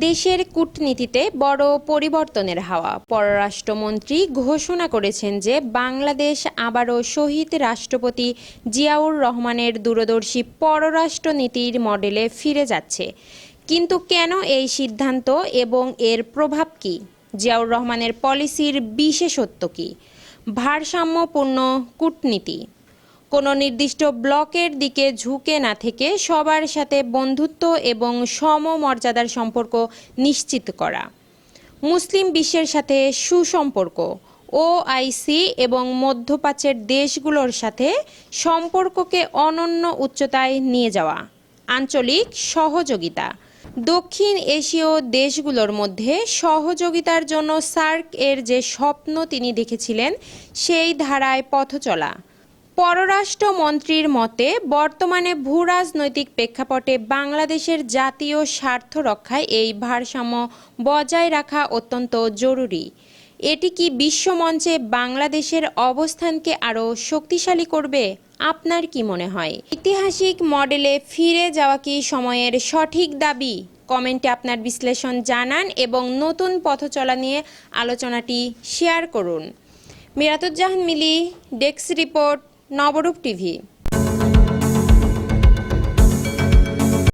দেশের কূটনীতিতে বড় পরিবর্তনের হাওয়া। পররাষ্ট্রমন্ত্রী ঘোষণা করেছেন যে বাংলাদেশ আবারও শহীদ রাষ্ট্রপতি জিয়াউর রহমানের দূরদর্শী পররাষ্ট্রনীতির মডেলে ফিরে যাচ্ছে। কিন্তু কেন এই সিদ্ধান্ত এবং এর প্রভাব কী? জিয়াউর রহমানের পলিসির বিশেষত্ব কী? ভারসাম্যপূর্ণ কূটনীতি কোনো নির্দিষ্ট ব্লকের দিকে ঝুঁকে না থেকে সবার সাথে বন্ধুত্ব এবং সমমর্যাদার সম্পর্ক নিশ্চিত করা। মুসলিম বিশ্বের সাথে সুসম্পর্ক, ওআইসি এবং মধ্যপ্রাচ্যের দেশগুলোর সাথে সম্পর্ককে অনন্য উচ্চতায় নিয়ে যাওয়া। আঞ্চলিক সহযোগিতা, দক্ষিণ এশীয় দেশগুলোর মধ্যে সহযোগিতার জন্য সার্ক এর যে স্বপ্ন তিনি দেখেছিলেন সেই ধারায় পথ চলা। পররাষ্ট্রমন্ত্রীর মতে বর্তমানে ভূরাজনৈতিক প্রেক্ষাপটে বাংলাদেশের জাতীয় স্বার্থ রক্ষায় এই ভারসাম্য বজায় রাখা অত্যন্ত জরুরি। এটি কি বিশ্বমঞ্চে বাংলাদেশের অবস্থানকে আরও শক্তিশালী করবে? আপনার কি মনে হয়? ঐতিহাসিক মডেলে ফিরে যাওয়া কি সময়ের সঠিক দাবি? কমেন্টে আপনার বিশ্লেষণ জানান এবং নতুন পথচলা নিয়ে আলোচনাটি শেয়ার করুন। মিরাতুজ্জাহান মিলি, ডেস্ক রিপোর্ট, নবরূপ টিভি।